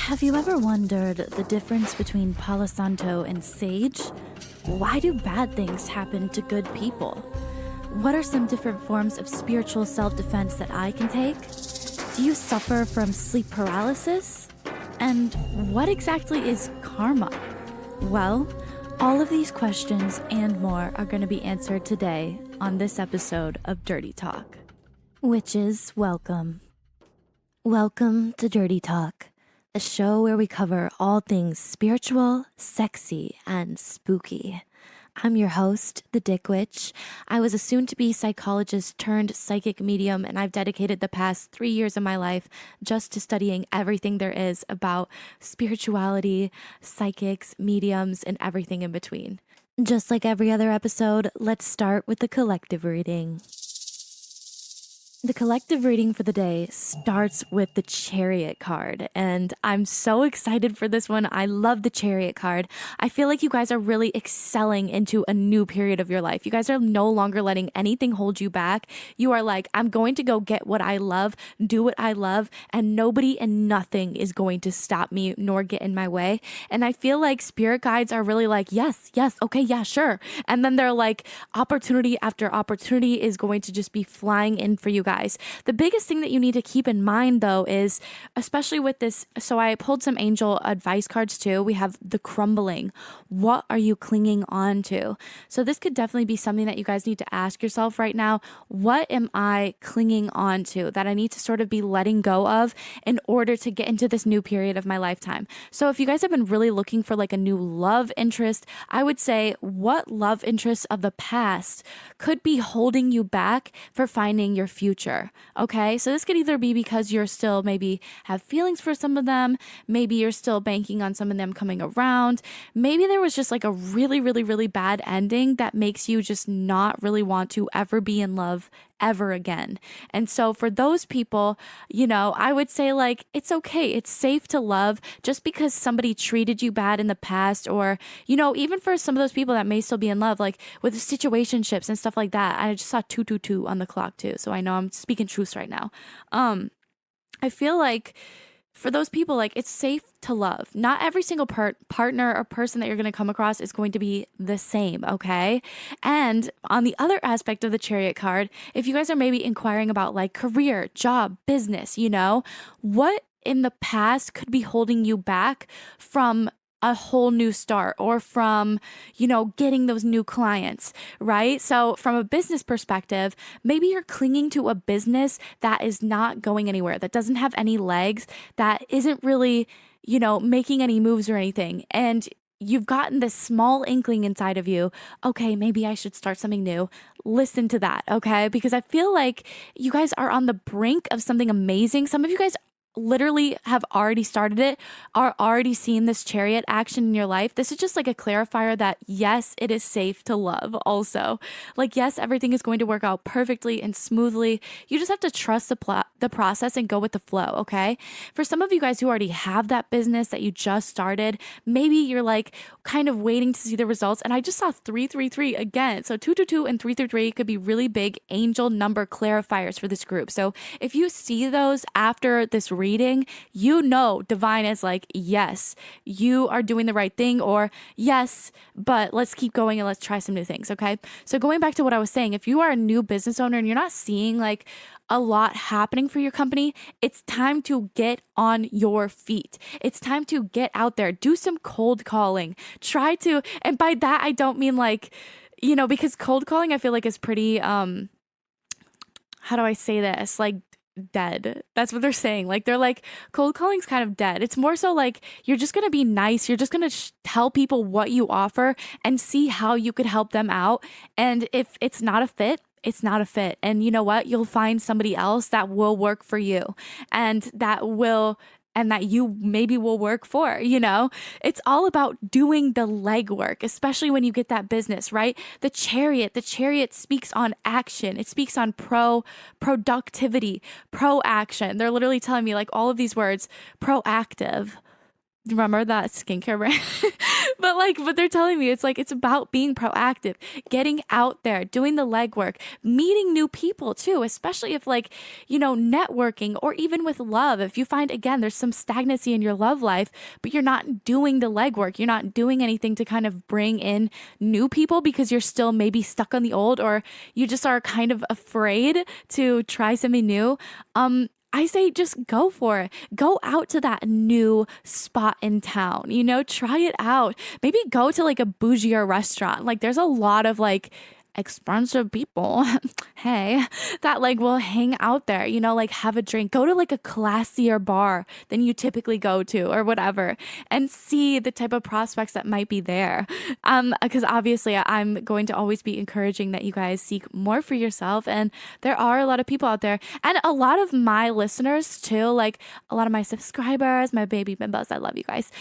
Have you ever wondered the difference between palo santo and sage? Why do bad things happen to good people? What are some different forms of spiritual self-defense that I can take? Do you suffer from sleep paralysis? And what exactly is karma? Well, all of these questions and more are going to be answered today on this episode of Dirty Talk. Witches, welcome. Welcome to Dirty Talk, a show where we cover all things spiritual, sexy, and spooky. I'm your host, the Dick Witch. I was a soon-to-be psychologist turned psychic medium, and I've dedicated the past 3 years of my life just to studying everything there is about spirituality, psychics, mediums, and everything in between. Just like every other episode, let's start with the collective reading. The collective reading for the day starts with the Chariot card, and I'm so excited for this one. I love the Chariot card. I feel like you guys are really excelling into a new period of your life. You guys are no longer letting anything hold you back. You are like, I'm going to go get what I love, do what I love, and nobody and nothing is going to stop me nor get in my way. And I feel like spirit guides are really like, yes, okay, yeah, sure. And then they're like, opportunity after opportunity is going to just be flying in for you guys. The biggest thing that you need to keep in mind, though, is especially with this. So I pulled some angel advice cards too. We have the crumbling. What are you clinging on to? So this could definitely be something that you guys need to ask yourself right now. What am I clinging on to that I need to sort of be letting go of in order to get into this new period of my lifetime? So if you guys have been really looking for like a new love interest, I would say what love interests of the past could be holding you back for finding your future. Okay, so this could either be because you're still maybe have feelings for some of them, maybe you're still banking on some of them coming around, maybe there was just like a really bad ending that makes you just not really want to ever be in love ever again. And so for those people, I would say like, it's okay. It's safe to love just because somebody treated you bad in the past, or, even for some of those people that may still be in love, like with situationships and stuff like that. I just saw 222 on the clock too. So I know I'm speaking truths right now. I feel like for those people, like it's safe to love. Not every single partner or person that you're going to come across is going to be the same, okay? And on the other aspect of the Chariot card, if you guys are maybe inquiring about like career, job, business, what in the past could be holding you back from a whole new start, or from, getting those new clients, right? So from a business perspective, maybe you're clinging to a business that is not going anywhere, that doesn't have any legs, that isn't really, making any moves or anything. And you've gotten this small inkling inside of you, okay, maybe I should start something new. Listen to that, okay? Because I feel like you guys are on the brink of something amazing. Some of you guys literally have already started it, are already seeing this Chariot action in your life. This is just like a clarifier that yes, it is safe to love also. Like, yes, everything is going to work out perfectly and smoothly. You just have to trust the process and go with the flow, okay? For some of you guys who already have that business that you just started, maybe you're like kind of waiting to see the results. And I just saw 333 again. So 222 and 333 could be really big angel number clarifiers for this group. So if you see those after this reading, divine is like, yes, you are doing the right thing, or yes, but let's keep going and let's try some new things. Okay. So going back to what I was saying, if you are a new business owner and you're not seeing like a lot happening for your company, it's time to get on your feet. It's time to get out there, do some cold calling, and by that, I don't mean like, because cold calling, I feel like is pretty, how do I say this? Like, dead. That's what they're saying. Like, they're like, cold calling's kind of dead. It's more so like, you're just going to be nice. You're just going to tell people what you offer and see how you could help them out. And if it's not a fit, it's not a fit. And you know what? You'll find somebody else that will work for you and that you maybe will work for, It's all about doing the legwork, especially when you get that business, right? The Chariot speaks on action. It speaks on productivity, pro-action. They're literally telling me like all of these words, proactive, remember that skincare brand? But they're telling me it's about being proactive, getting out there, doing the legwork, meeting new people too, especially if networking, or even with love. If you find, again, there's some stagnancy in your love life, but you're not doing the legwork, you're not doing anything to kind of bring in new people because you're still maybe stuck on the old, or you just are kind of afraid to try something new. I say just go for it. Go out to that new spot in town, try it out. Maybe go to like a bougier restaurant. Like there's a lot of like expensive people, hey, that like will hang out there, like have a drink, go to like a classier bar than you typically go to or whatever, and see the type of prospects that might be there. Because obviously I'm going to always be encouraging that you guys seek more for yourself. And there are a lot of people out there, and a lot of my listeners too, like a lot of my subscribers, my baby bimbos, I love you guys.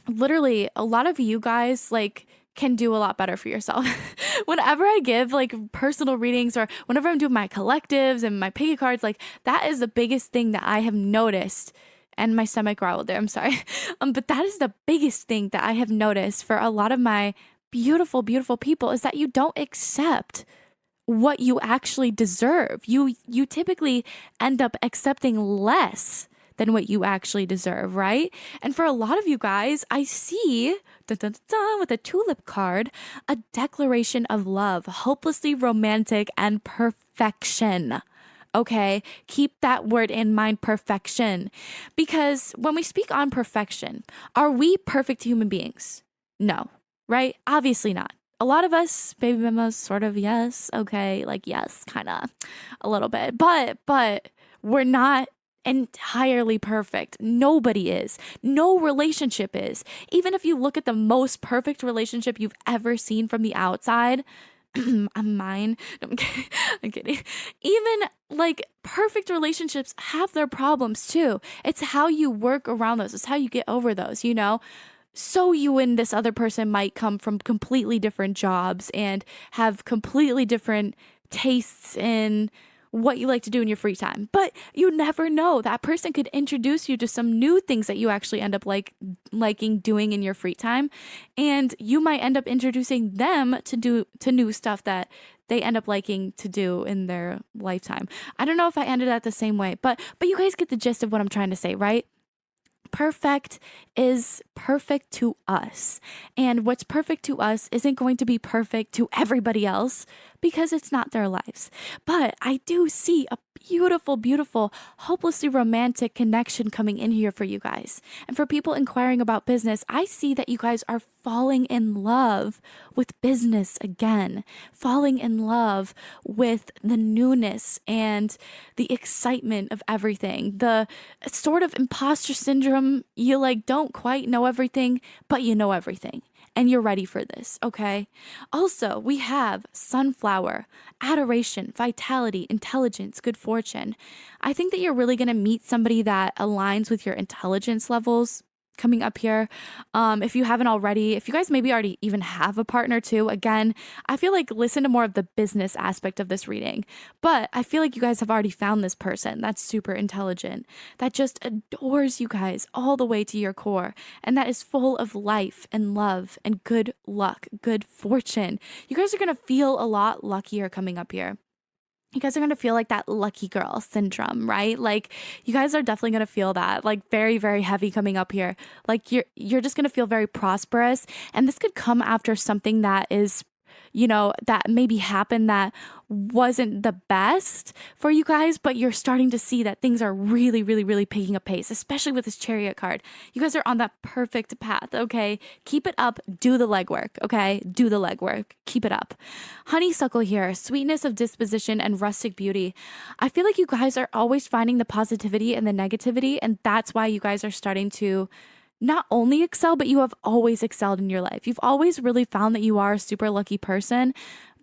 Literally a lot of you guys like can do a lot better for yourself. Whenever I give like personal readings, or whenever I'm doing my collectives and my piggy cards, like that is the biggest thing that I have noticed. And my stomach growled there, I'm sorry. But that is the biggest thing that I have noticed for a lot of my beautiful, beautiful people, is that you don't accept what you actually deserve. You typically end up accepting less than what you actually deserve, right? And for a lot of you guys, I see with a tulip card, a declaration of love, hopelessly romantic, and perfection. Okay, keep that word in mind, perfection. Because when we speak on perfection, are we perfect human beings? No, right? Obviously not. A lot of us, baby mamas, sort of, yes, okay, like yes, kind of, a little bit, but we're not entirely perfect. Nobody is. No relationship is. Even if you look at the most perfect relationship you've ever seen from the outside, mine. No, I'm kidding. Even like perfect relationships have their problems too. It's how you work around those. It's how you get over those, So you and this other person might come from completely different jobs and have completely different tastes in what you like to do in your free time. But you never know. That person could introduce you to some new things that you actually end up liking doing in your free time. And you might end up introducing them to new stuff that they end up liking to do in their lifetime. I don't know if I ended that the same way, but you guys get the gist of what I'm trying to say, right? Perfect is perfect to us. And what's perfect to us isn't going to be perfect to everybody else because it's not their lives. But I do see a beautiful, beautiful, hopelessly romantic connection coming in here for you guys. And for people inquiring about business, I see that you guys are falling in love with business again, falling in love with the newness and the excitement of everything, the sort of imposter syndrome. You like don't quite know everything, but you know everything. And you're ready for this, okay? Also, we have sunflower, adoration, vitality, intelligence, good fortune. I think that you're really going to meet somebody that aligns with your intelligence levels coming up here. If you haven't already, if you guys maybe already even have a partner too, again, I feel like listen to more of the business aspect of this reading. But I feel like you guys have already found this person that's super intelligent, that just adores you guys all the way to your core, and that is full of life and love and good luck, good fortune. You guys are going to feel a lot luckier coming up here. You guys are going to feel like that lucky girl syndrome, right? Like you guys are definitely going to feel that, like very, very heavy coming up here. Like you're just going to feel very prosperous. And this could come after something that is, that maybe happened that wasn't the best for you guys, but you're starting to see that things are really, really, really picking up pace, especially with this Chariot card. You guys are on that perfect path, okay? Keep it up. Do the legwork, okay? Do the legwork. Keep it up. Honeysuckle here, sweetness of disposition and rustic beauty. I feel like you guys are always finding the positivity and the negativity, and that's why you guys are starting to not only excel, but you have always excelled in your life. You've always really found that you are a super lucky person,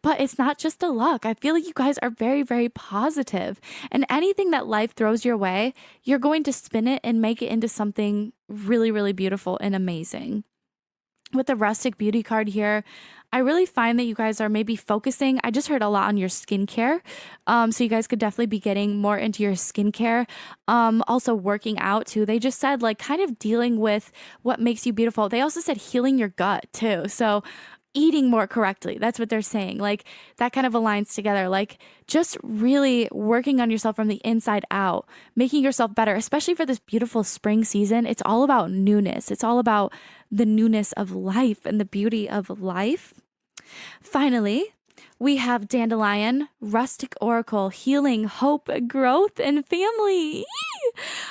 but it's not just the luck. I feel like you guys are very, very positive, and anything that life throws your way, you're going to spin it and make it into something really, really beautiful and amazing. with the rustic beauty card here, I really find that you guys are maybe focusing. I just heard a lot on your skincare. So you guys could definitely be getting more into your skincare. Also working out too. They just said like kind of dealing with what makes you beautiful. They also said healing your gut too. So eating more correctly. That's what they're saying. Like that kind of aligns together. Like just really working on yourself from the inside out, making yourself better, especially for this beautiful spring season. It's all about newness. It's all about the newness of life and the beauty of life. Finally, we have Dandelion, Rustic Oracle, Healing, Hope, Growth, and Family. Yee!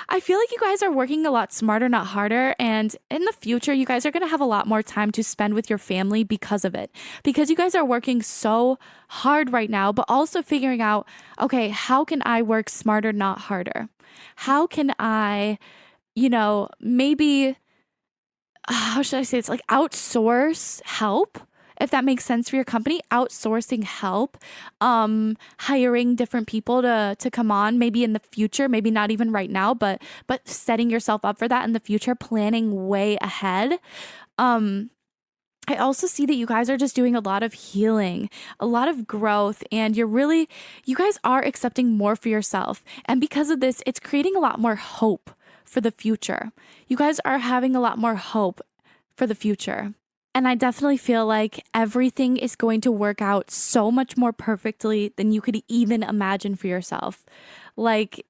I feel like you guys are working a lot smarter, not harder. And in the future, you guys are going to have a lot more time to spend with your family because of it. Because you guys are working so hard right now, but also figuring out, okay, how can I work smarter, not harder? How can I, maybe, how should I say it's like outsource help, if that makes sense for your company, outsourcing help, hiring different people to come on, maybe in the future, maybe not even right now, but setting yourself up for that in the future, planning way ahead. I also see that you guys are just doing a lot of healing, a lot of growth, and you guys are accepting more for yourself. And because of this, it's creating a lot more hope for the future. You guys are having a lot more hope for the future. And I definitely feel like everything is going to work out so much more perfectly than you could even imagine for yourself. Like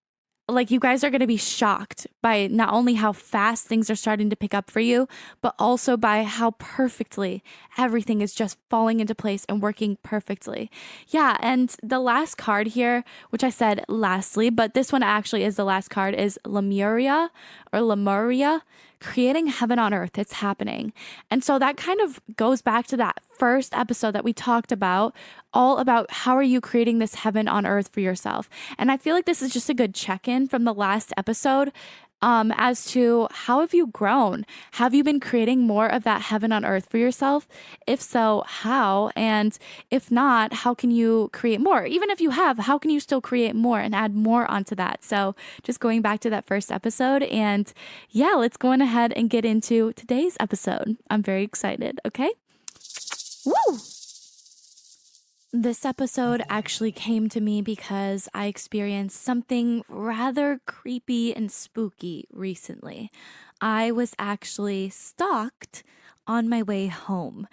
you guys are going to be shocked by not only how fast things are starting to pick up for you, but also by how perfectly everything is just falling into place and working perfectly. Yeah, and the last card here, which I said lastly, but this one actually is the last card, is Lemuria, creating heaven on earth. It's happening. And so that kind of goes back to that first episode that we talked about, all about how are you creating this heaven on earth for yourself. And I feel like this is just a good check-in from the last episode as to how have you grown? Have you been creating more of that heaven on earth for yourself? If so, how? And if not, how can you create more? Even if you have, how can you still create more and add more onto that? So just going back to that first episode, and yeah, let's go on ahead and get into today's episode. I'm very excited. Okay. Woo! This episode actually came to me because I experienced something rather creepy and spooky recently. I was actually stalked on my way home.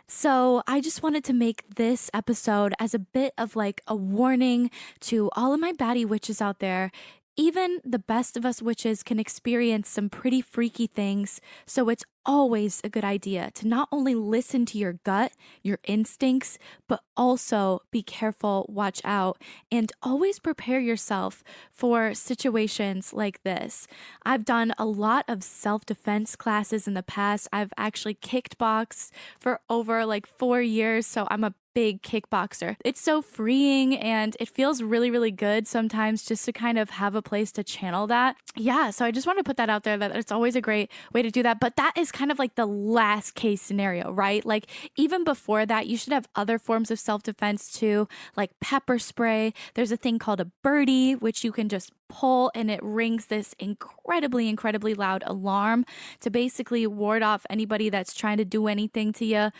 So I just wanted to make this episode as a bit of like a warning to all of my baddie witches out there. Even the best of us witches can experience some pretty freaky things, so it's always a good idea to not only listen to your gut, your instincts, but also be careful, watch out, and always prepare yourself for situations like this. I've done a lot of self-defense classes in the past. I've actually kickboxed for over like 4 years, so I'm a big kickboxer. It's so freeing and it feels really, really good sometimes just to kind of have a place to channel that. Yeah, so I just want to put that out there that it's always a great way to do that. But that is kind of like the last case scenario, right? Like even before that, you should have other forms of self-defense too, like pepper spray. There's a thing called a birdie, which you can just pull and it rings this incredibly, incredibly loud alarm to basically ward off anybody that's trying to do anything to you.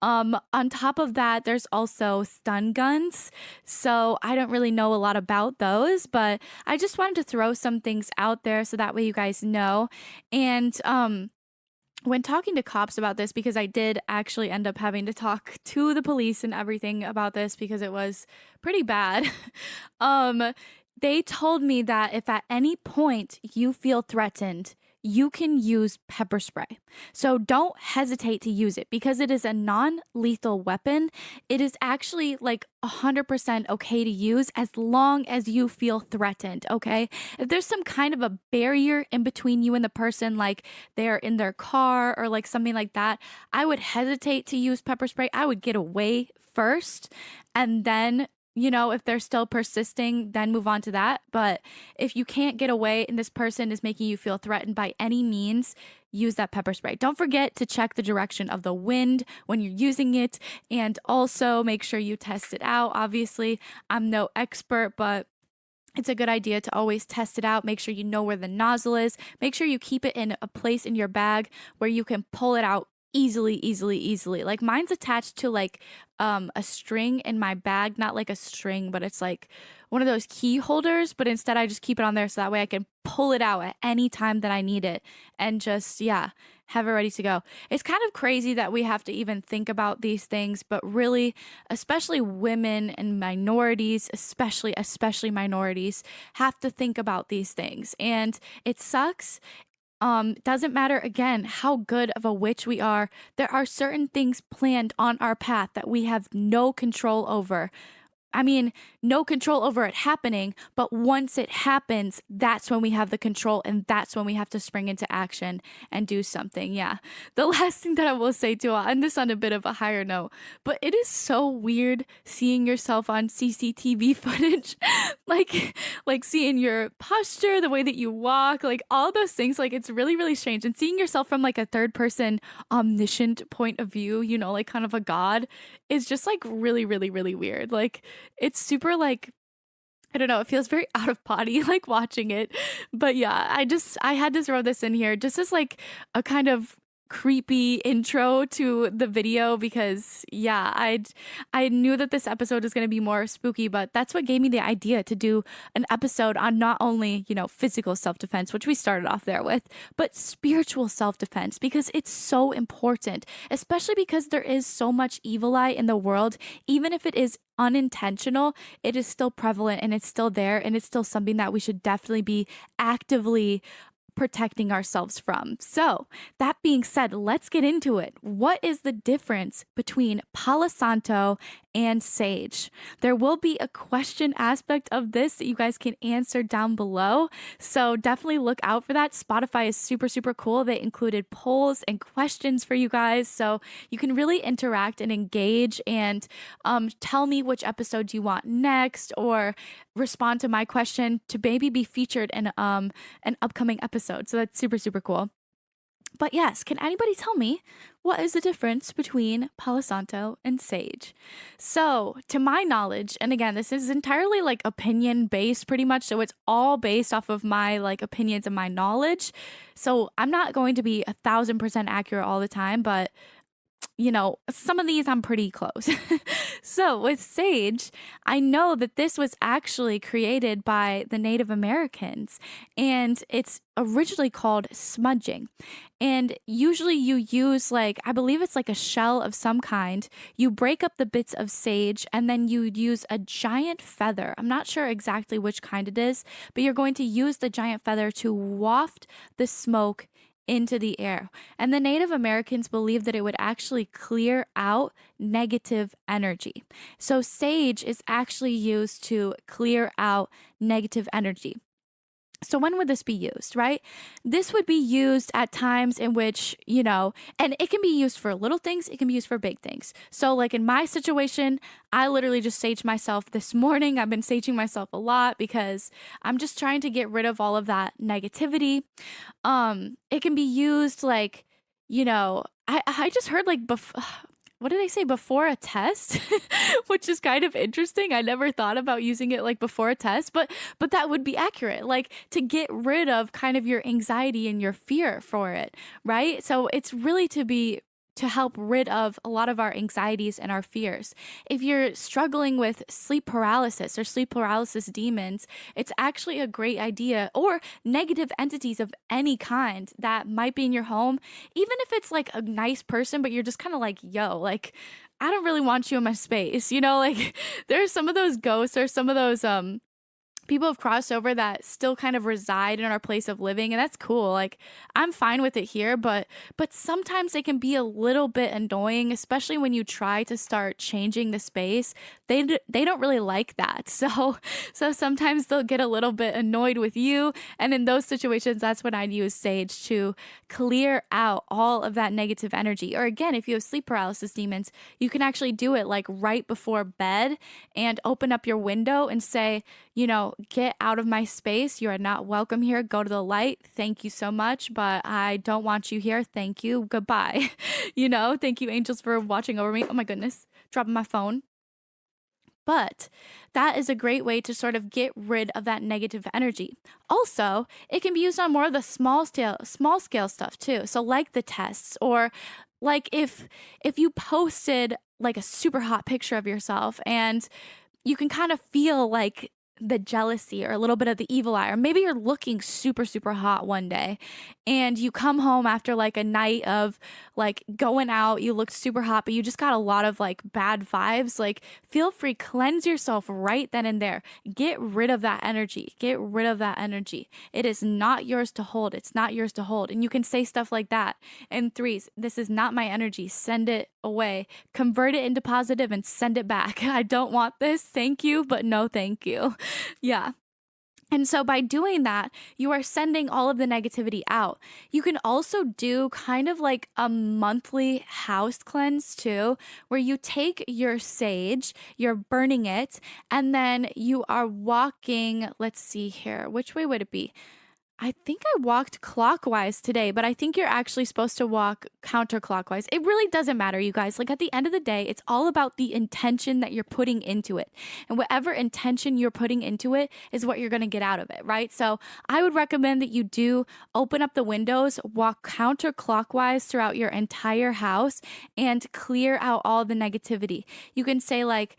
On top of that, there's also stun guns. So I don't really know a lot about those, but I just wanted to throw some things out there so that way you guys know. And when talking to cops about this, because I did actually end up having to talk to the police and everything about this because it was pretty bad. They told me that if at any point you feel threatened, you can use pepper spray. So don't hesitate to use it because it is a non-lethal weapon. It is actually like 100% okay to use as long as you feel threatened, okay? If there's some kind of a barrier in between you and the person, like they're in their car or like something like that, I would hesitate to use pepper spray. I would get away first and then if they're still persisting, then move on to that. But if you can't get away and this person is making you feel threatened by any means, use that pepper spray. Don't forget to check the direction of the wind when you're using it. And also make sure you test it out. Obviously, I'm no expert, but it's a good idea to always test it out. Make sure you know where the nozzle is. Make sure you keep it in a place in your bag where you can pull it out Easily. Like mine's attached to like a string in my bag, not like a string, but it's like one of those key holders, but instead I just keep it on there so that way I can pull it out at any time that I need it and just have it ready to go. It's kind of crazy that we have to even think about these things, but really, especially women and minorities, especially minorities, have to think about these things. And it sucks. Doesn't matter again how good of a witch we are, there are certain things planned on our path that we have no control over. I mean, no control over it happening, but once it happens, that's when we have the control and that's when we have to spring into action and do something. Yeah. The last thing that I will say too, I'll end this on a bit of a higher note, but it is so weird seeing yourself on CCTV footage, like seeing your posture, the way that you walk, like all those things, like it's really, really strange. And seeing yourself from like a third person omniscient point of view, like kind of a god, is just like really, really, really weird. Like it's super like, I don't know, it feels very out of body like watching it. But yeah, I had to throw this in here just as like a kind of creepy intro to the video because I knew that this episode is going to be more spooky, but that's what gave me the idea to do an episode on not only physical self-defense, which we started off there with, but spiritual self-defense, because it's so important, especially because there is so much evil eye in the world. Even if it is unintentional, it is still prevalent and it's still there, and it's still something that we should definitely be actively protecting ourselves from. So, that being said, let's get into it. What is the difference between Palo Santo and sage? There will be a question aspect of this that you guys can answer down below. So, definitely look out for that. Spotify is super, super cool. They included polls and questions for you guys. So, you can really interact and engage and tell me which episode you want next, or respond to my question to maybe be featured in an upcoming episode. So that's super, super cool. But yes, can anybody tell me what is the difference between Palo Santo and sage? So, to my knowledge, and again, this is entirely like opinion based pretty much. So it's all based off of my like opinions and my knowledge. So I'm not going to be 1,000% accurate all the time, but some of these I'm pretty close. So with sage, I know that this was actually created by the Native Americans, and it's originally called smudging. And usually you use I believe it's like a shell of some kind. You break up the bits of sage and then you use a giant feather. I'm not sure exactly which kind it is, but you're going to use the giant feather to waft the smoke into the air. And the Native Americans believed that it would actually clear out negative energy. So sage is actually used to clear out negative energy. So when would this be used, right? This would be used at times in which, and it can be used for little things, it can be used for big things. So like in my situation, I literally just saged myself this morning. I've been saging myself a lot because I'm just trying to get rid of all of that negativity. It can be used I just heard what do they say, before a test? Which is kind of interesting. I never thought about using it like before a test, but that would be accurate, like to get rid of kind of your anxiety and your fear for it, right? So it's really to help rid of a lot of our anxieties and our fears. If you're struggling with sleep paralysis or sleep paralysis demons, it's actually a great idea, or negative entities of any kind that might be in your home, even if it's like a nice person, but you're just kind of like, yo, like, I don't really want you in my space, like there's some of those ghosts or some of those, people have crossed over that still kind of reside in our place of living, and that's cool. Like I'm fine with it here, but sometimes they can be a little bit annoying, especially when you try to start changing the space. They don't really like that. So sometimes they'll get a little bit annoyed with you, and in those situations, that's when I'd use sage to clear out all of that negative energy. Or again, if you have sleep paralysis demons, you can actually do it like right before bed and open up your window and say, get out of my space. You are not welcome here. Go to the light. Thank you so much, but I don't want you here. Thank you. Goodbye. Thank you, angels, for watching over me. Oh my goodness. Dropping my phone. But that is a great way to sort of get rid of that negative energy. Also, it can be used on more of the small scale stuff too. So like the tests, or like if you posted like a super hot picture of yourself, and you can kind of feel like the jealousy or a little bit of the evil eye, or maybe you're looking super super hot one day and you come home after like a night of like going out, you look super hot but you just got a lot of like bad vibes. Like, feel free, cleanse yourself right then and there. Get rid of that energy. Get rid of that energy. It is not yours to hold. It's not yours to hold. And you can say stuff like that in threes. This is not my energy. Send it away. Convert it into positive and send it back. I don't want this. Thank you, but no thank you. Yeah. And so by doing that, you are sending all of the negativity out. You can also do kind of like a monthly house cleanse too, where you take your sage, you're burning it, and then you are walking, let's see here, which way would it be? I think I walked clockwise today, but I think you're actually supposed to walk counterclockwise. It really doesn't matter, you guys. Like, at the end of the day, it's all about the intention that you're putting into it. And whatever intention you're putting into it is what you're going to get out of it, right? So I would recommend that you do open up the windows, walk counterclockwise throughout your entire house, and clear out all the negativity. You can say like,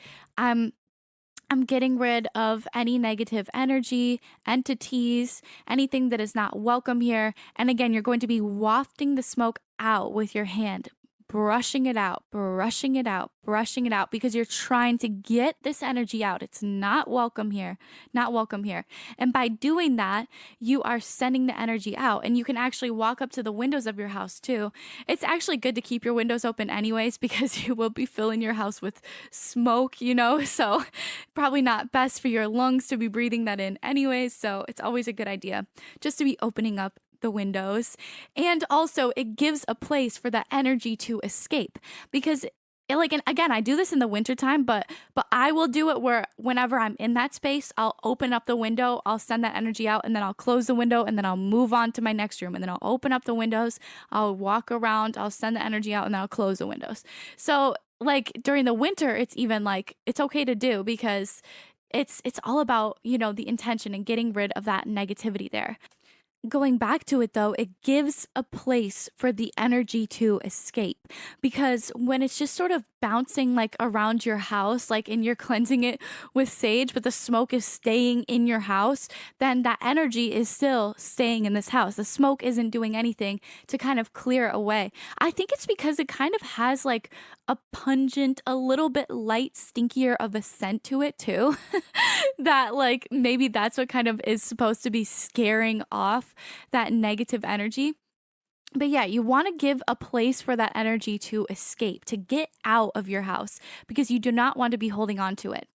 I'm getting rid of any negative energy, entities, anything that is not welcome here. And again, you're going to be wafting the smoke out with your hand, brushing it out, brushing it out, brushing it out, because you're trying to get this energy out. It's not welcome here, not welcome here. And by doing that, you are sending the energy out, and you can actually walk up to the windows of your house too. It's actually good to keep your windows open anyways, because you will be filling your house with smoke, you know, so probably not best for your lungs to be breathing that in anyways. So it's always a good idea just to be opening up the windows. And also it gives a place for that energy to escape, because like, and again, I do this in the wintertime, but I will do it where whenever I'm in that space, I'll open up the window, I'll send that energy out, and then I'll close the window, and then I'll move on to my next room, and then I'll open up the windows, I'll walk around, I'll send the energy out, and then I'll close the windows. So like during the winter, it's even like, it's okay to do, because it's all about, you know, the intention and getting rid of that negativity there. Going back to it though, it gives a place for the energy to escape, because when it's just sort of bouncing like around your house, like, and you're cleansing it with sage, but the smoke is staying in your house, then that energy is still staying in this house. The smoke isn't doing anything to kind of clear it away. I think it's because it kind of has like a pungent, a little bit light, stinkier of a scent to it too. That like maybe that's what kind of is supposed to be scaring off that negative energy. But yeah, you want to give a place for that energy to escape, to get out of your house, because you do not want to be holding on to it.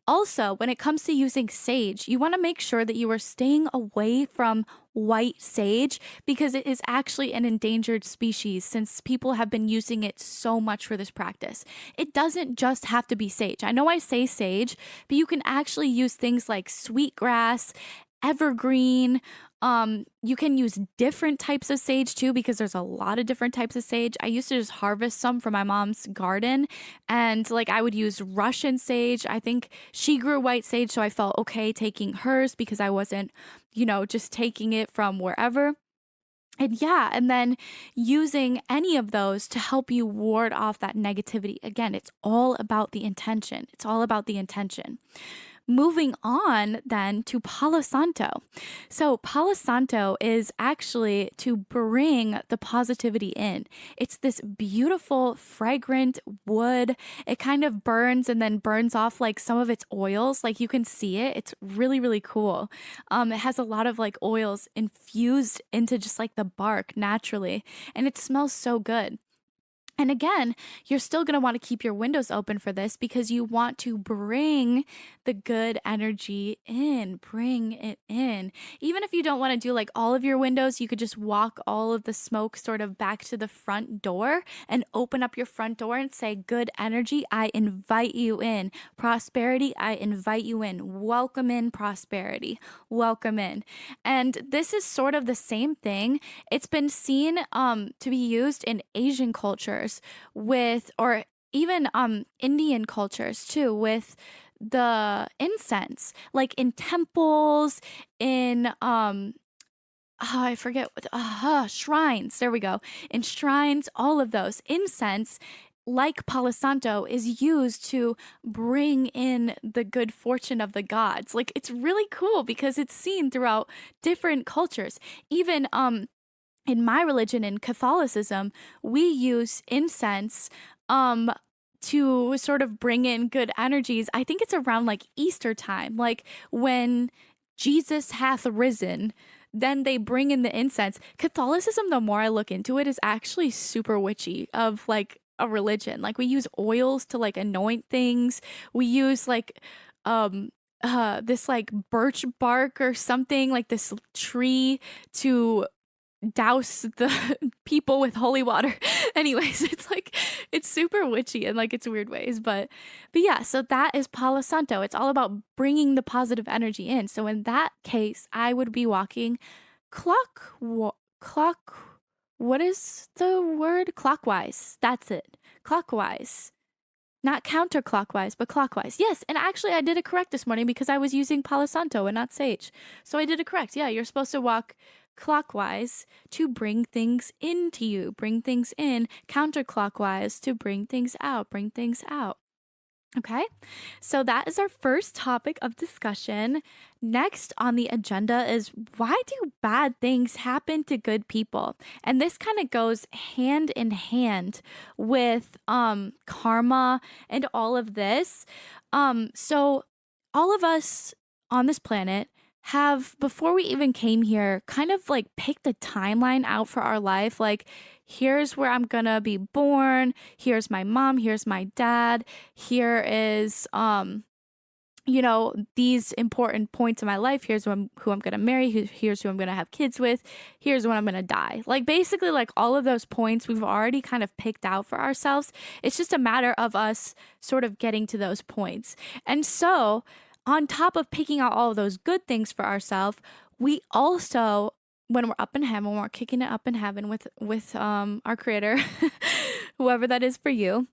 Also, when it comes to using sage, you want to make sure that you are staying away from white sage, because it is actually an endangered species, since people have been using it so much for this practice. It doesn't just have to be sage. I know I say sage, but you can actually use things like sweetgrass, evergreen. You can use different types of sage too, because there's a lot of different types of sage. I used to just harvest some from my mom's garden, and like I would use Russian sage. I think she grew white sage, so I felt okay taking hers, because I wasn't, you know, just taking it from wherever. And yeah, and then using any of those to help you ward off that negativity. Again, it's all about the intention. It's all about the intention. Moving on then to palo santo. So palo santo is actually to bring the positivity in. It's this beautiful, fragrant wood. It kind of burns and then burns off like some of its oils. Like, you can see it. It's really, really cool. It has a lot of like oils infused into just like the bark naturally, and it smells so good. And again, you're still going to want to keep your windows open for this, because you want to bring the good energy in, bring it in. Even if you don't want to do like all of your windows, you could just walk all of the smoke sort of back to the front door and open up your front door and say, good energy, I invite you in. Prosperity, I invite you in. Welcome in prosperity. Welcome in. And this is sort of the same thing. It's been seen to be used in Asian cultures with, or even Indian cultures too, with the incense, like in temples, in I forget what, shrines. There we go. In shrines, all of those. Incense, like Palo Santo, is used to bring in the good fortune of the gods. Like, it's really cool because it's seen throughout different cultures. Even in my religion, in Catholicism, we use incense to sort of bring in good energies. I think it's around like Easter time, like when Jesus hath risen, then they bring in the incense. Catholicism, the more I look into it, is actually super witchy of like a religion. Like we use oils to like anoint things. We use like this like birch bark or something, like this tree to douse the people with holy water. Anyways, it's like it's super witchy in like it's weird ways, but yeah, so that is Palo Santo. It's all about bringing the positive energy in. So in that case, I would be walking clock what is the word? Clockwise. That's it. Clockwise. Not counterclockwise, but clockwise. Yes, and actually I did it correct this morning because I was using Palo Santo and not sage. So I did it correct. Yeah, you're supposed to walk clockwise to bring things into you, bring things in, counterclockwise to bring things out, bring things out. Okay, so that is our first topic of discussion. Next on the agenda is why do bad things happen to good people? And this kind of goes hand in hand with karma and all of this. So all of us on this planet have, before we even came here, kind of like picked a timeline out for our life. Like, here's where I'm gonna be born. Here's my mom. Here's my dad. Here is, these important points in my life. Here's who I'm gonna marry. Here's who I'm gonna have kids with. Here's when I'm gonna die. Like, basically, like all of those points we've already kind of picked out for ourselves. It's just a matter of us sort of getting to those points. And so, on top of picking out all of those good things for ourselves, we also, when we're up in heaven, when we're kicking it up in heaven with our creator, whoever that is for you,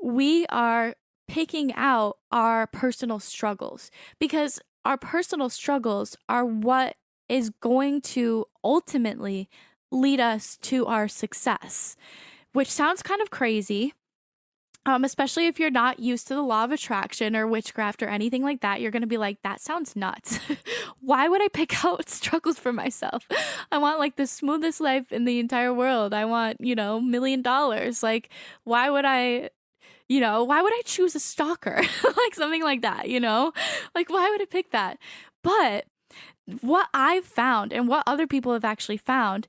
we are picking out our personal struggles, because our personal struggles are what is going to ultimately lead us to our success, which sounds kind of crazy. Especially if you're not used to the law of attraction or witchcraft or anything like that, you're going to be like, that sounds nuts. Why would I pick out struggles for myself? I want like the smoothest life in the entire world. I want, $1 million. Like, why would I choose a stalker? Like something like that, Like, why would I pick that? But what I've found and what other people have actually found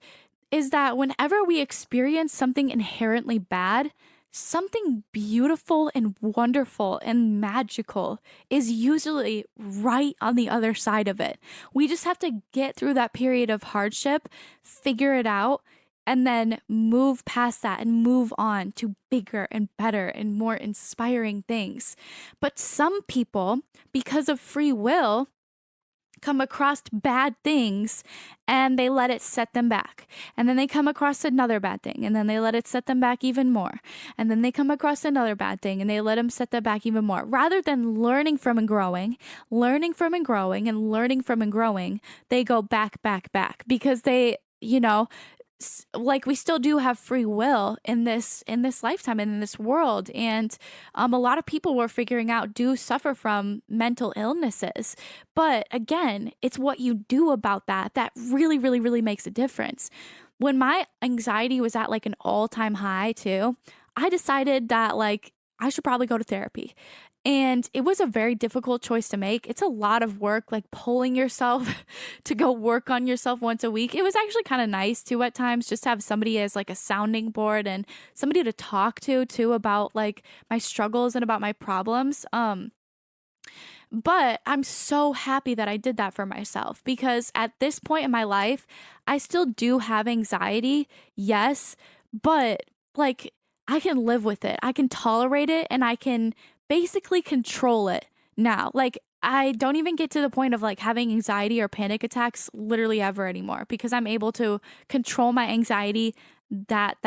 is that whenever we experience something inherently bad, something beautiful and wonderful and magical is usually right on the other side of it. We just have to get through that period of hardship, figure it out, and then move past that and move on to bigger and better and more inspiring things. But some people, because of free will, come across bad things and they let it set them back. And then they come across another bad thing and then they let it set them back even more. And then they come across another bad thing and they let them set them back even more. Rather than learning from and growing, they go back because they, like we still do have free will in this lifetime and in this world, and a lot of people we're figuring out do suffer from mental illnesses. But again, it's what you do about that really, really, really makes a difference. When my anxiety was at like an all-time high too, I decided that like I should probably go to therapy. And it was a very difficult choice to make. It's a lot of work, like pulling yourself to go work on yourself once a week. It was actually kind of nice too at times, just to have somebody as like a sounding board and somebody to talk to too about like my struggles and about my problems. But I'm so happy that I did that for myself, because at this point in my life, I still do have anxiety, yes, but like I can live with it. I can tolerate it and I can basically control it now. Like I don't even get to the point of like having anxiety or panic attacks literally ever anymore, because I'm able to control my anxiety that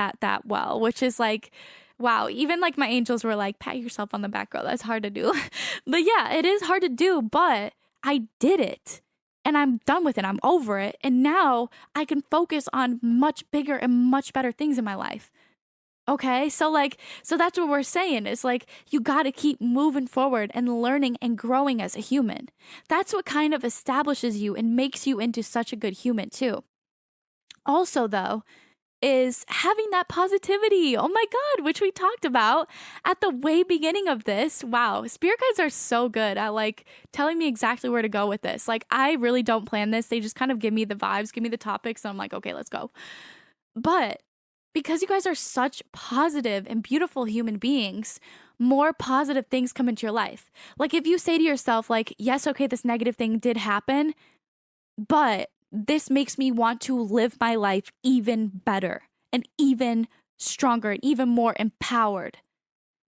well, which is like, wow. Even like my angels were like, pat yourself on the back, girl. That's hard to do. But yeah, it is hard to do, but I did it. and I'm done with it. I'm over it. And now I can focus on much bigger and much better things in my life. Okay, so that's what we're saying is like, you got to keep moving forward and learning and growing as a human. That's what kind of establishes you and makes you into such a good human, too. Also, though, is having that positivity. Oh my God, which we talked about at the way beginning of this. Wow, spirit guides are so good at like telling me exactly where to go with this. Like, I really don't plan this. They just kind of give me the vibes, give me the topics, and I'm like, okay, let's go. But because you guys are such positive and beautiful human beings, more positive things come into your life. Like, if you say to yourself, like, yes, okay, this negative thing did happen, but this makes me want to live my life even better and even stronger and even more empowered.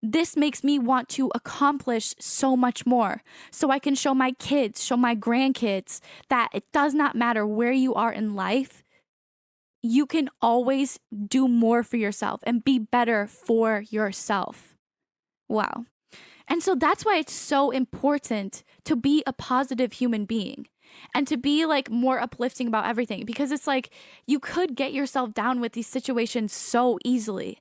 This makes me want to accomplish so much more so I can show my kids, show my grandkids that it does not matter where you are in life. You can always do more for yourself and be better for yourself. Wow. And so that's why it's so important to be a positive human being and to be like more uplifting about everything, because it's like you could get yourself down with these situations so easily.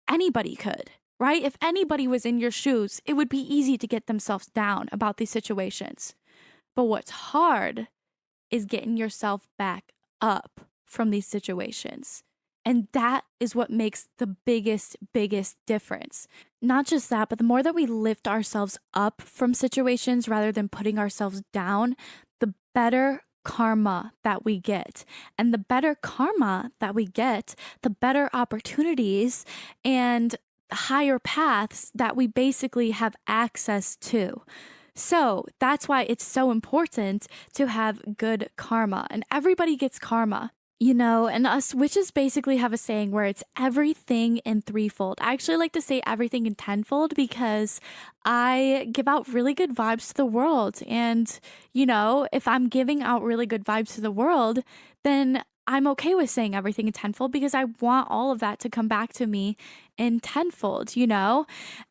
Anybody could, right? If anybody was in your shoes, it would be easy to get themselves down about these situations. But what's hard is getting yourself back up from these situations. And that is what makes the biggest difference. Not just that, but the more that we lift ourselves up from situations rather than putting ourselves down, the better karma that we get. And the better karma that we get, the better opportunities and higher paths that we basically have access to. So that's why it's so important to have good karma. And everybody gets karma. You know, and us witches basically have a saying where it's everything in threefold. I actually like to say everything in tenfold because I give out really good vibes to the world. And, you know, if I'm giving out really good vibes to the world, then I'm okay with saying everything in tenfold because I want all of that to come back to me in tenfold, you know?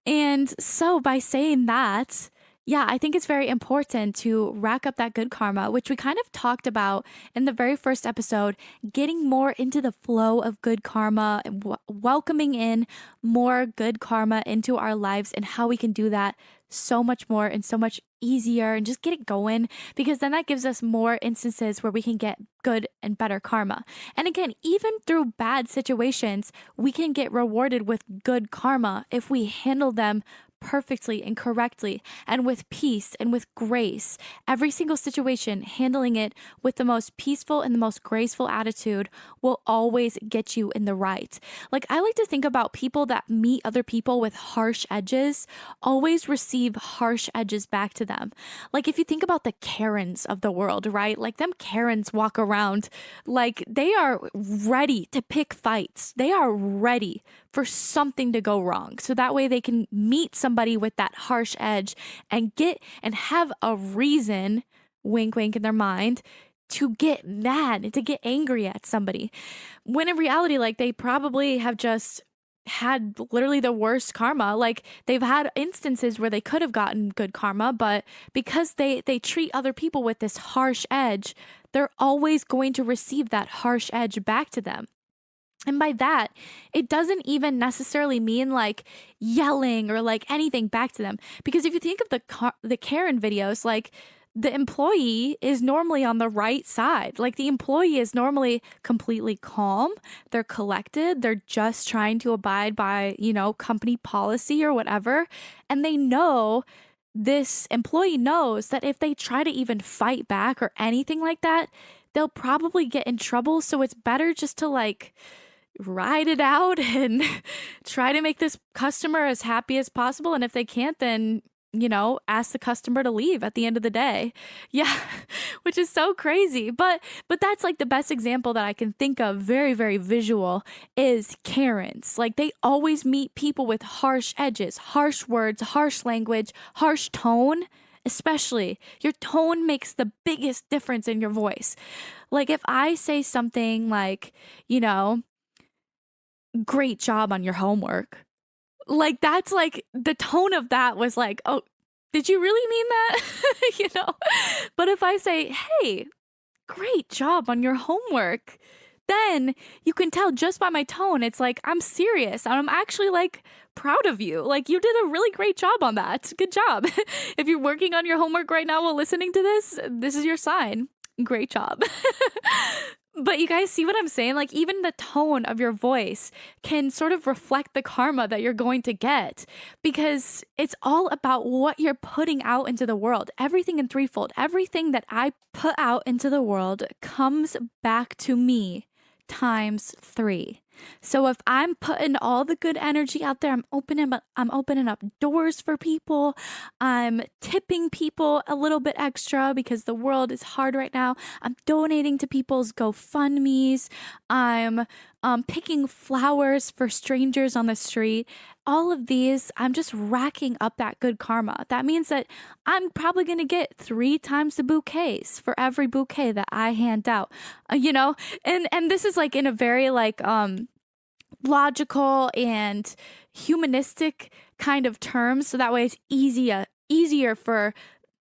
And so by saying that, yeah, I think it's very important to rack up that good karma, which we kind of talked about in the very first episode, getting more into the flow of good karma and welcoming in more good karma into our lives and how we can do that so much more and so much easier and just get it going, because then that gives us more instances where we can get good and better karma. And again, even through bad situations, we can get rewarded with good karma if we handle them perfectly and correctly and with peace and with grace. Every single situation, handling it with the most peaceful and the most graceful attitude will always get you in the right. Like, I like to think about people that meet other people with harsh edges always receive harsh edges back to them. Like, if you think about the Karens of the world, right? Like, them Karens walk around like they are ready to pick fights. They are ready for something to go wrong. So that way they can meet somebody with that harsh edge and get and have a reason, wink, wink, in their mind to get mad and to get angry at somebody. When in reality, like, they probably have just had literally the worst karma. Like, they've had instances where they could have gotten good karma, but because they treat other people with this harsh edge, they're always going to receive that harsh edge back to them. And by that, it doesn't even necessarily mean like yelling or like anything back to them. Because if you think of the Karen videos, like, the employee is normally on the right side. Like, the employee is normally completely calm. They're collected. They're just trying to abide by, you know, company policy or whatever. And they know, this employee knows that if they try to even fight back or anything like that, they'll probably get in trouble. So it's better just to like ride it out and try to make this customer as happy as possible. And if they can't, then, you know, ask the customer to leave at the end of the day. Yeah, which is so crazy. But that's like the best example that I can think of, very, very visual, is Karens. Like, they always meet people with harsh edges, harsh words, harsh language, harsh tone. Especially, your tone makes the biggest difference in your voice. Like, if I say something like, you know, great job on your homework, like, that's like the tone of that was like, oh, did you really mean that? You know? But if I say, hey, great job on your homework. Then you can tell just by my tone, it's like, I'm serious. I'm actually like proud of you. Like, you did a really great job on that. Good job. If you're working on your homework right now while listening to this is your sign. Great job. But you guys see what I'm saying? Like, even the tone of your voice can sort of reflect the karma that you're going to get, because it's all about what you're putting out into the world. Everything in threefold, everything that I put out into the world comes back to me times 3. So if I'm putting all the good energy out there, I'm opening up doors for people. I'm tipping people a little bit extra because the world is hard right now. I'm donating to people's GoFundMe's. I'm picking flowers for strangers on the street. All of these, I'm just racking up that good karma. That means that I'm probably going to get 3 times the bouquets for every bouquet that I hand out, and this is like in a very like, logical and humanistic kind of terms. So that way it's easier for,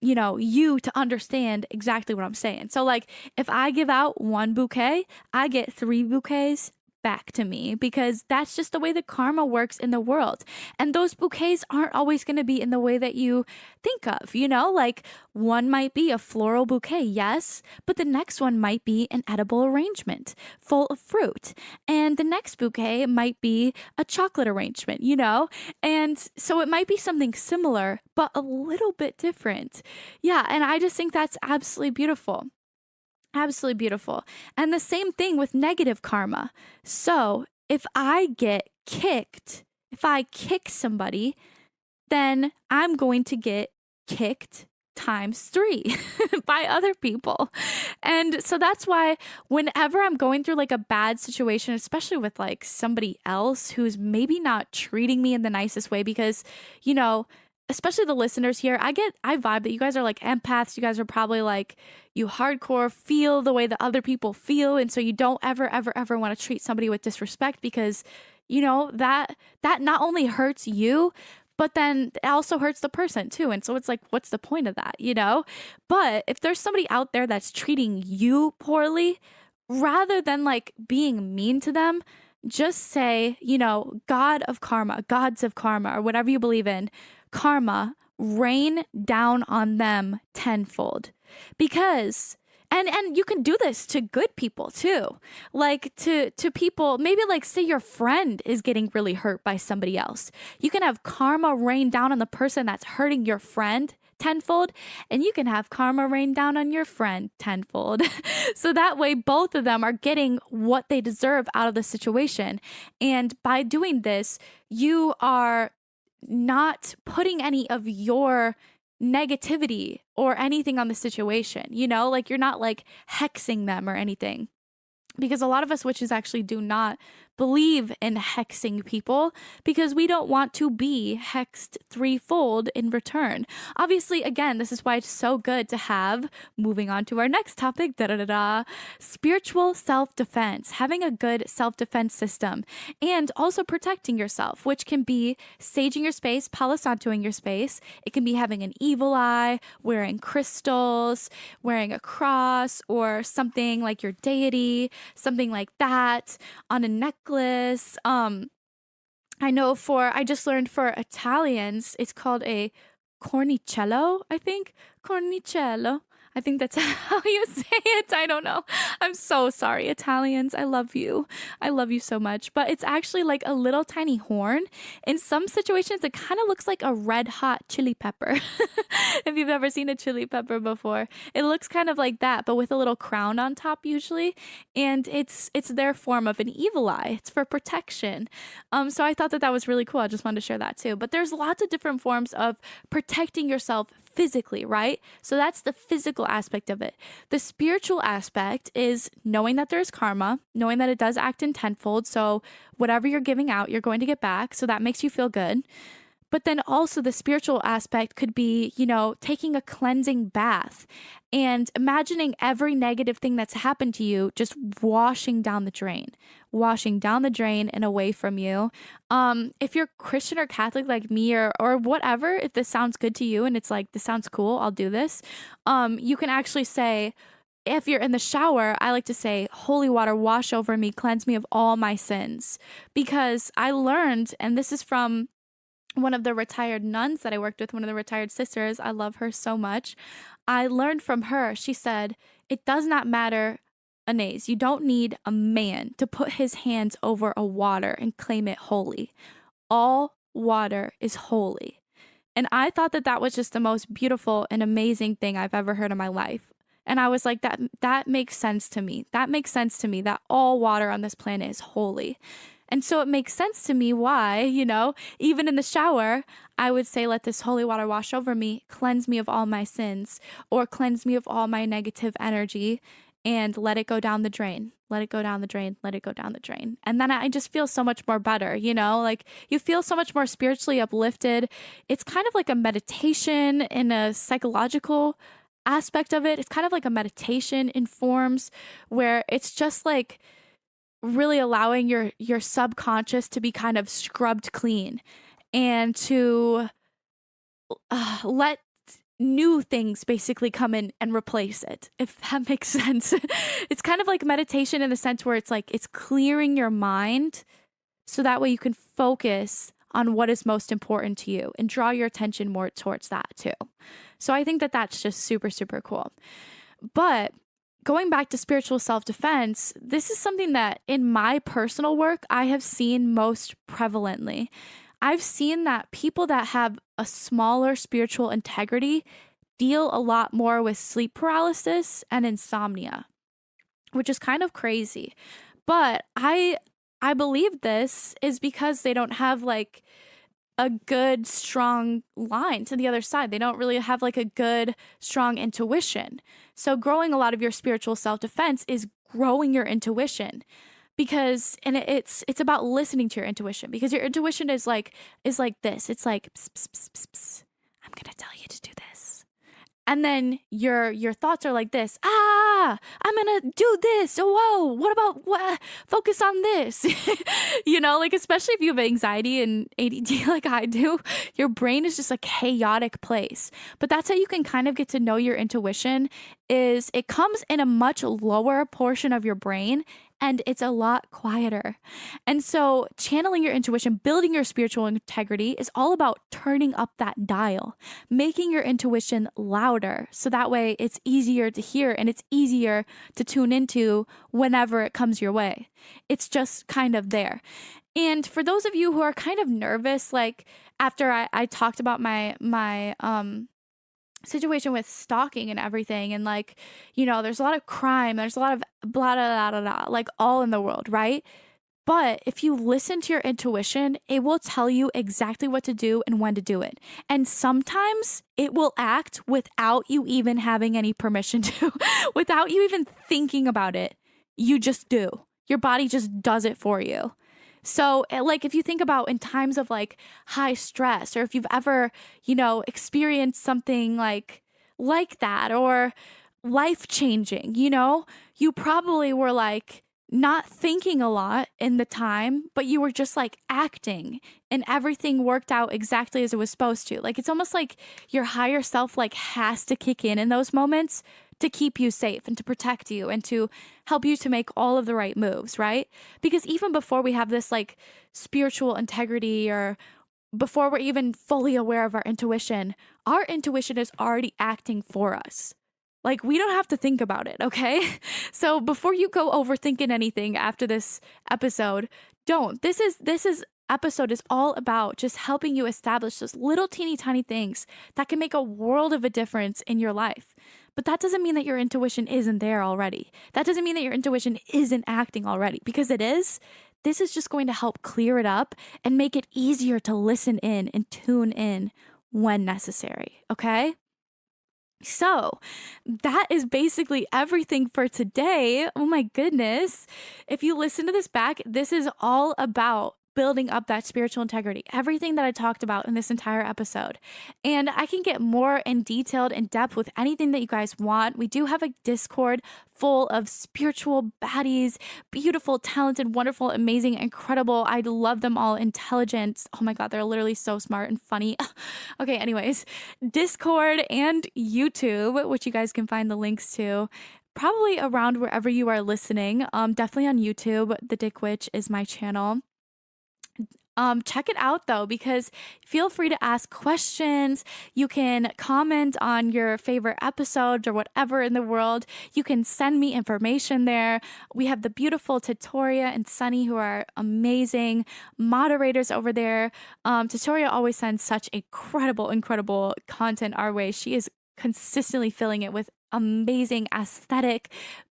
you to understand exactly what I'm saying. So like, if I give out 1 bouquet, I get 3 bouquets back to me, because that's just the way the karma works in the world. And those bouquets aren't always going to be in the way that you think of, like one might be a floral bouquet, yes, but the next one might be an edible arrangement full of fruit. And the next bouquet might be a chocolate arrangement, and so it might be something similar, but a little bit different. Yeah. And I just think that's absolutely beautiful. Absolutely beautiful. And the same thing with negative karma. So if I kick somebody, then I'm going to get kicked times 3 by other people. And so that's why whenever I'm going through like a bad situation, especially with like somebody else who's maybe not treating me in the nicest way, because, especially the listeners here, I vibe that you guys are like empaths. You guys are probably like, you hardcore feel the way that other people feel. And so you don't ever want to treat somebody with disrespect, because, that not only hurts you, but then it also hurts the person too. And so it's like, what's the point of that, But if there's somebody out there that's treating you poorly, rather than like being mean to them, just say, God of karma, gods of karma, or whatever you believe in, karma, rain down on them tenfold. Because and you can do this to good people too. Like to people, maybe like say your friend is getting really hurt by somebody else. You can have karma rain down on the person that's hurting your friend tenfold, and you can have karma rain down on your friend tenfold. So that way both of them are getting what they deserve out of the situation. And by doing this, you are not putting any of your negativity or anything on the situation, like you're not like hexing them or anything. Because a lot of us witches actually do not believe in hexing people, because we don't want to be hexed threefold in return. Obviously, again, this is why it's so good to have, moving on to our next topic, spiritual self-defense, having a good self-defense system, and also protecting yourself, which can be saging your space, palo santoing your space. It can be having an evil eye, wearing crystals, wearing a cross, or something like your deity, something like that on a necklace. I just learned for Italians, it's called a cornicello, I think. Cornicello. I think that's how you say it. I don't know. I'm so sorry, Italians. I love you. I love you so much. But it's actually like a little tiny horn. In some situations, it kind of looks like a red hot chili pepper. If you've ever seen a chili pepper before, it looks kind of like that, but with a little crown on top usually. And it's their form of an evil eye. It's for protection. So I thought that was really cool. I just wanted to share that too. But there's lots of different forms of protecting yourself physically, right? So that's the physical aspect of it. The spiritual aspect is knowing that there's karma, knowing that it does act in tenfold. So whatever you're giving out, you're going to get back. So that makes you feel good. But then also the spiritual aspect could be, taking a cleansing bath and imagining every negative thing that's happened to you just washing down the drain and away from you. If you're Christian or Catholic like me or whatever, if this sounds good to you and it's like, this sounds cool, I'll do this. You can actually say, if you're in the shower, I like to say, holy water, wash over me, cleanse me of all my sins. Because I learned, and this is from one of the retired nuns that I worked with, one of the retired sisters. I love her so much. I learned from her. She said, it does not matter, Anais, you don't need a man to put his hands over a water and claim it holy. All water is holy. And I thought that that was just the most beautiful and amazing thing I've ever heard in my life. And I was like, that makes sense to me. That makes sense to me that all water on this planet is holy. And so it makes sense to me why, even in the shower, I would say, let this holy water wash over me, cleanse me of all my sins, or cleanse me of all my negative energy, and let it go down the drain. Let it go down the drain. Let it go down the drain. And then I just feel so much more better, like you feel so much more spiritually uplifted. It's kind of like a meditation in a psychological aspect of it. It's kind of like a meditation in forms where it's just like really allowing your subconscious to be kind of scrubbed clean and to let new things basically come in and replace it, if that makes sense. It's kind of like meditation in the sense where it's like it's clearing your mind so that way you can focus on what is most important to you and draw your attention more towards that too. So I think that that's just super, super cool. But going back to spiritual self-defense, this is something that in my personal work, I have seen most prevalently. I've seen that people that have a smaller spiritual integrity deal a lot more with sleep paralysis and insomnia, which is kind of crazy. But I believe this is because they don't have like a good, strong line to the other side. They don't really have like a good, strong intuition. So growing a lot of your spiritual self-defense is growing your intuition because, and it's about listening to your intuition because your intuition is like this. It's like, pss, pss, pss, pss, pss. I'm going to tell you to do this. And then your thoughts are like this. I'm going to do this. Oh, whoa, what? Focus on this. Like especially if you have anxiety and ADD like I do, your brain is just a chaotic place. But that's how you can kind of get to know your intuition is it comes in a much lower portion of your brain and it's a lot quieter. And so channeling your intuition, building your spiritual integrity is all about turning up that dial, making your intuition louder. So that way it's easier to hear and it's easier to tune into whenever it comes your way. It's just kind of there. And for those of you who are kind of nervous, like after I talked about my situation with stalking and everything, and like, there's a lot of crime, there's a lot of blah, blah, blah, blah, like all in the world, right? But if you listen to your intuition, it will tell you exactly what to do and when to do it. And sometimes it will act without you even having any permission to, without you even thinking about it. You just do. Your body just does it for you. So like if you think about in times of like high stress, or if you've ever, experienced something like that or life changing, you probably were like not thinking a lot in the time, but you were just like acting and everything worked out exactly as it was supposed to. Like it's almost like your higher self like has to kick in those moments to keep you safe and to protect you and to help you to make all of the right moves, right? Because even before we have this like spiritual integrity or before we're even fully aware of our intuition is already acting for us. Like we don't have to think about it, okay? So before you go overthinking anything after this episode, don't. This episode is all about just helping you establish those little teeny tiny things that can make a world of a difference in your life. But that doesn't mean that your intuition isn't there already. That doesn't mean that your intuition isn't acting already, because it is. This is just going to help clear it up and make it easier to listen in and tune in when necessary, okay? So that is basically everything for today. Oh my goodness. If you listen to this back, this is all about building up that spiritual integrity, everything that I talked about in this entire episode. And I can get more in detailed in depth with anything that you guys want. We do have a Discord full of spiritual baddies, beautiful, talented, wonderful, amazing, incredible. I love them all, intelligent. Oh my God, they're literally so smart and funny. Okay, anyways, Discord and YouTube, which you guys can find the links to. probably around wherever you are listening. Definitely on YouTube. The Dick Witch is my channel. Check it out though, because feel free to ask questions. You can comment on your favorite episodes or whatever in the world. You can send me information there. We have the beautiful Tatoria and Sunny, who are amazing moderators over there. Tatoria always sends such incredible content our way. She is consistently filling it with amazing aesthetic,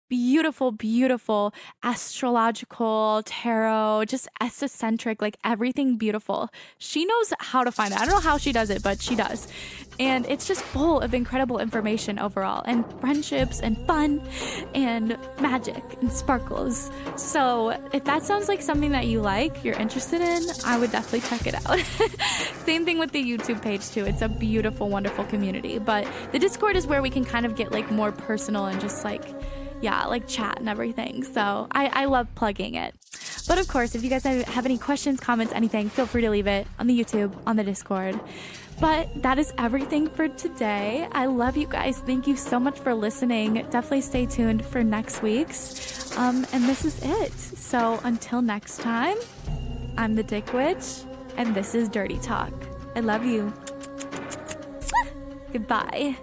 beautiful astrological, tarot, just esocentric, like everything beautiful. She knows how to find it. I don't know how she does it, but she does. And it's just full of incredible information overall, and friendships and fun and magic and sparkles. So if that sounds like something that you like, you're interested in, I would definitely check it out. Same thing with the YouTube page too. It's a beautiful, wonderful community. But the Discord is where we can kind of get like more personal and just like, yeah, like chat and everything. So I love plugging it. But of course, if you guys have any questions, comments, anything, feel free to leave it on the YouTube, on the Discord. But that is everything for today. I love you guys. Thank you so much for listening. Definitely stay tuned for next week's. And this is it. So until next time, I'm the Dick Witch, and this is Dirty Talk. I love you. Goodbye.